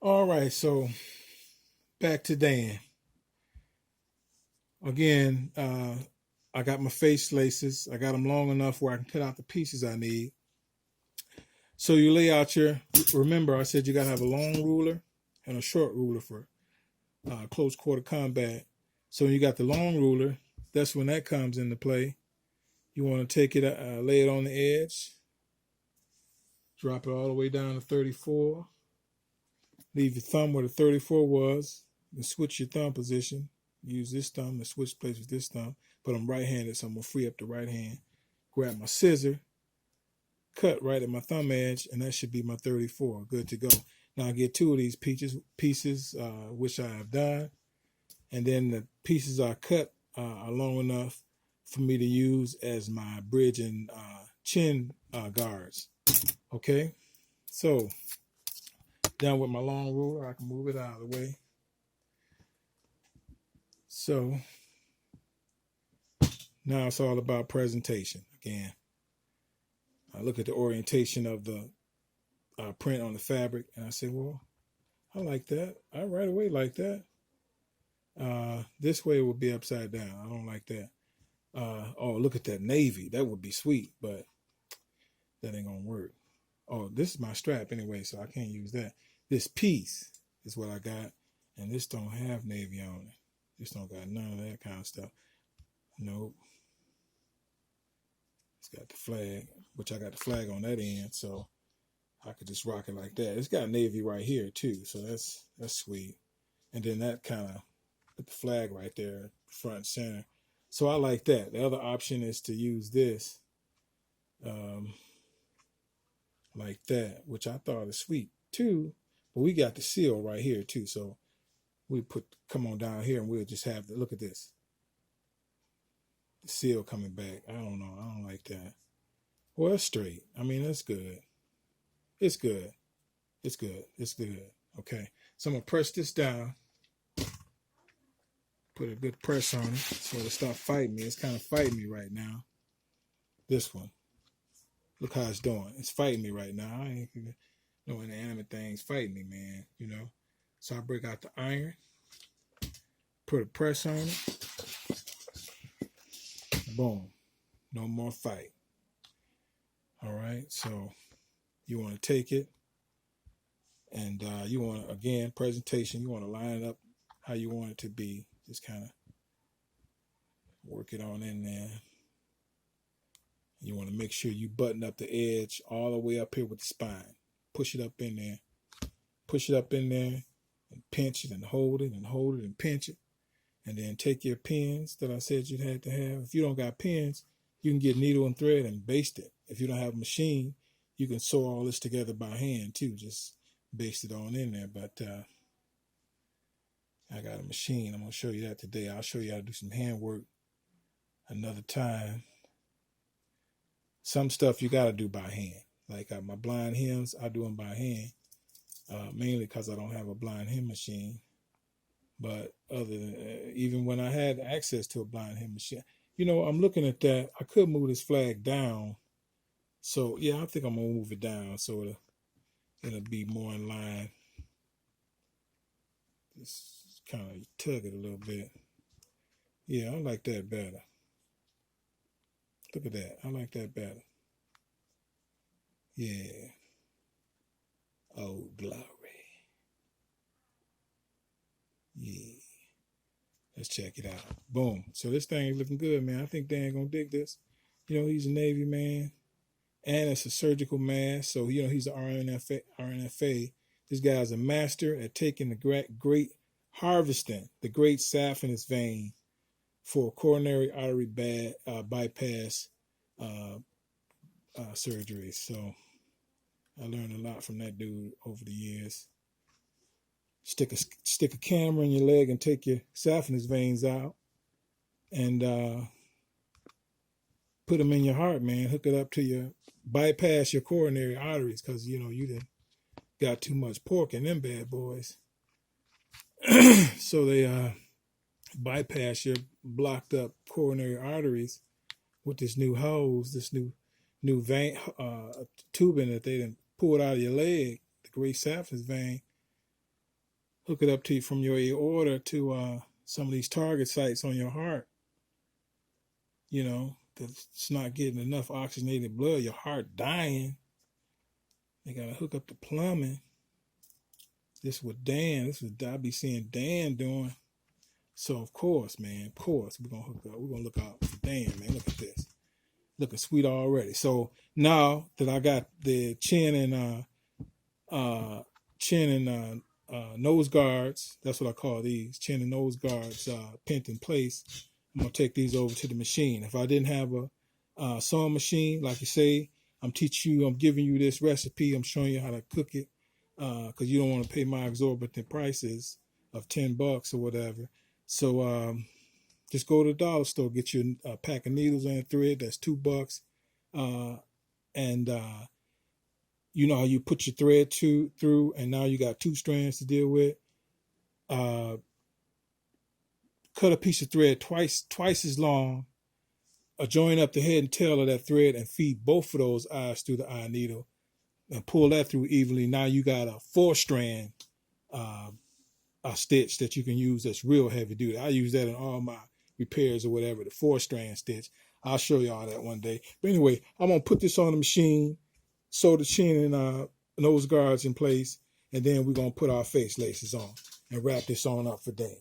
All right, so back to Dan. Again, I got my face laces. I got them long enough where I can cut out the pieces I need. So you lay out your, remember I said you got to have a long ruler and a short ruler for close quarter combat. So when you got the long ruler, that's when that comes into play. You want to take it, lay it on the edge, drop it all the way down to 34. Leave your thumb where the 34 was, and switch your thumb position. Use this thumb to switch places with this thumb, but I'm right-handed, so I'm gonna free up the right hand. Grab my scissor, cut right at my thumb edge, and that should be my 34. Good to go. Now I get two of these pieces, which I have done, and then the pieces I cut are long enough for me to use as my bridge and chin guards. Okay, so done with my long ruler, I can move it out of the way. So now it's all about presentation. Again, I look at the orientation of the print on the fabric, and I say, well, I like that. I right away like that. This way will be upside down. I don't like that. Oh, look at that navy. That would be sweet, but that ain't gonna work. Oh, this is my strap anyway, so I can't use that. This piece is what I got, and this don't have navy on it. This don't got none of that kind of stuff. Nope. It's got the flag, which I got the flag on that end, so I could just rock it like that. It's got navy right here too, so that's sweet. And then that kind of put the flag right there, front and center. So I like that. The other option is to use this like that, which I thought is sweet too. But we got the seal right here too, so we come on down here and we'll just have to look at this. The seal coming back. I don't know. I don't like that. Well, it's straight. I mean, that's good. It's good. It's good. It's good. Okay. So I'm going to press this down. Put a good press on it so it'll stop fighting me. It's kind of fighting me right now. This one. Look how it's doing. It's fighting me right now. I ain't no inanimate things fighting me, man. You know. So I break out the iron. Put a press on it. Boom. No more fight. All right. So you want to take it. And you want to, again, presentation, you want to line it up how you want it to be. Just kind of work it on in there. You want to make sure you button up the edge all the way up here with the spine. Push it up in there. Push it up in there and pinch it and hold it and hold it and pinch it. And then take your pins that I said you had to have. If you don't got pins, you can get needle and thread and baste it. If you don't have a machine, you can sew all this together by hand too. Just baste it on in there. But I got a machine. I'm going to show you that today. I'll show you how to do some handwork another time. Some stuff you got to do by hand. Like my blind hems, I do them by hand. Mainly because I don't have a blind hem machine. But other than even when I had access to a blind hem machine, you know, I'm looking at that. I could move this flag down. So yeah, I think I'm gonna move it down so it'll be more in line. Just kind of tug it a little bit. Yeah, I like that better. Look at that. I like that better. Yeah. Oh, glory. Yeah. Let's check it out. Boom. So this thing is looking good, man. I think Dan gonna dig this. You know, he's a Navy man. And it's a surgical mask. So, you know, he's an RNFA. This guy's a master at taking the great harvesting, the great saphenous vein for coronary artery bypass surgery. So I learned a lot from that dude over the years. Stick a camera in your leg and take your saphenous veins out and put them in your heart, man. Hook it up to your bypass your coronary arteries because you know you done got too much pork in them bad boys. So they bypass your blocked up coronary arteries with this new hose, this new vein tubing that they done pulled out of your leg, the great saphenous vein. hook it up to you from your aorta to some of these target sites on your heart. You know, because it's not getting enough oxygenated blood. Your heart dying. They gotta hook up the plumbing. This with Dan. This is I be seeing Dan doing. So of course, man, of course, we're gonna hook up. We're gonna look out for Dan, man. Look at this. Looking sweet already. So now that I got the chin and nose guards, that's what I call these, chin and nose guards, pinned in place, I'm gonna take these over to the machine. If I didn't have a sewing machine, like you say, I'm giving you this recipe, I'm showing you how to cook it, because you don't want to pay my exorbitant prices of $10 or whatever. So just go to the dollar store, get you a pack of needles and thread. That's $2. And you know how you put your thread through, and now you got 2 strands to deal with. Cut a piece of thread twice as long. Join up the head and tail of that thread and feed both of those eyes through the eye needle, and pull that through evenly. Now you got a 4-strand a stitch that you can use that's real heavy duty. I use that in all my repairs or whatever, the 4-strand stitch. I'll show y'all that one day. But anyway, I'm going to put this on the machine, sew the chin and nose guards in place, and then we're going to put our face laces on and wrap this on up for Dan.